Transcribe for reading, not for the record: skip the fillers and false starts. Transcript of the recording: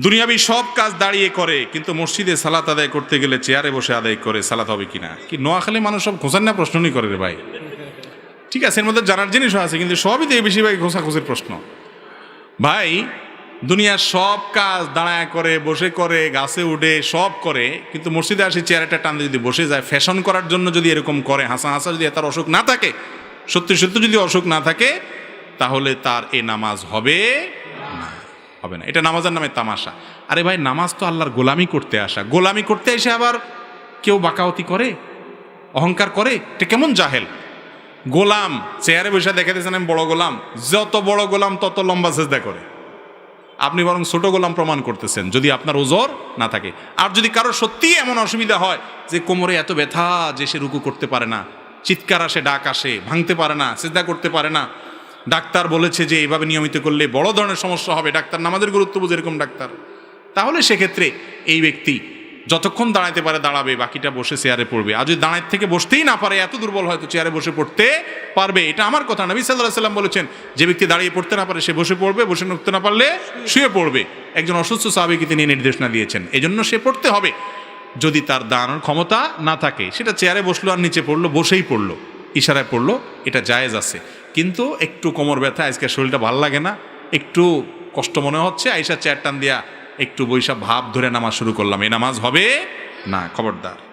দুনিয়াবি সব কাজ দাঁড়িয়ে করে, কিন্তু মসজিদে সালাত আদায় করতে গেলে চেয়ারে বসে আদায় করে, সালাত হবে কিনা? কি নোয়াখালী মানুষ সব খোঁজার না প্রশ্নই করে রে ভাই। ঠিক আছে, এর মধ্যে জানার জিনিসও আছে, কিন্তু সবই তো বেশিরভাগ খোঁজাখুঁজির প্রশ্ন। ভাই, দুনিয়ার সব কাজ দাঁড়ায় করে, বসে করে, গাছে উঠে সব করে, কিন্তু মসজিদে আসি চেয়ারটা টান দিয়ে যদি বসে যায়, ফ্যাশন করার জন্য যদি এরকম করে, হাসা হাসা যদি তার অসুখ না থাকে, সত্যি সত্যি যদি অসুখ না থাকে, তাহলে তার এ নামাজ হবে না, হবে না। এটা নামাজের নামে তামাশা। আরে ভাই, নামাজ তো আল্লাহর গোলামি করতে আসা। গোলামি করতে এসে আবার কেউ বাকাওয়াতি করে, অহংকার করে, এটা কেমন জাহেল। গোলাম চেয়ারে বসে দেখে দিয়েছেন আমি বড় গোলাম, যত বড় গোলাম তত লম্বা সেজদা করে। আপনি বরং ছোট গোলাম প্রমাণ করতেছেন, যদি আপনার ওজর না থাকে। আর যদি কারো সত্যিই এমন অসুবিধা হয় যে কোমরে এত ব্যথা যে সে রুকু করতে পারে না, চিৎকার আসে, ডাক আসে, ভাঙতে পারে না, সেজদা করতে পারে না, ডাক্তার বলেছে যে এইভাবে নিয়মিত করলে বড় ধরনের সমস্যা হবে, ডাক্তার নামাজের গুরুত্ব বুঝে এরকম ডাক্তার, তাহলে সেক্ষেত্রে এই ব্যক্তি যতক্ষণ দাঁড়াইতে পারে দাঁড়াবে, বাকিটা বসে চেয়ারে পড়বে। আর যদি দাঁড়াইতে থেকে বসতেই না পারে, এত দুর্বল হয়তো চেয়ারে বসে পড়তে পারবে। এটা আমার কথা, নবী সাল্লাল্লাহু আলাইহি ওয়াসাল্লাম বলেছেন, যে ব্যক্তি দাঁড়িয়ে পড়তে না পারে সে বসে পড়বে, বসে উঠতে না পারলে শুয়ে পড়বে। একজন অসুস্থ সাহাবীকে তিনি নির্দেশনা দিয়েছেন, এজন্য সে পড়তে হবে। যদি তার দাঁড়ানোর ক্ষমতা না থাকে, সেটা চেয়ারে বসলো আর নিচে পড়লো, বসেই পড়লো, ইশারায় পড়লো, এটা জায়েজ আছে। কিন্তু একটু কোমর ব্যথা, আজকে শরীরটা ভালো লাগে না, একটু কষ্ট মনে হচ্ছে, আইসা চেয়ার টান দিয়া একটু বৈশা ভাব ধরে নামাজ শুরু করলাম, এই নামাজ হবে না, খবরদার।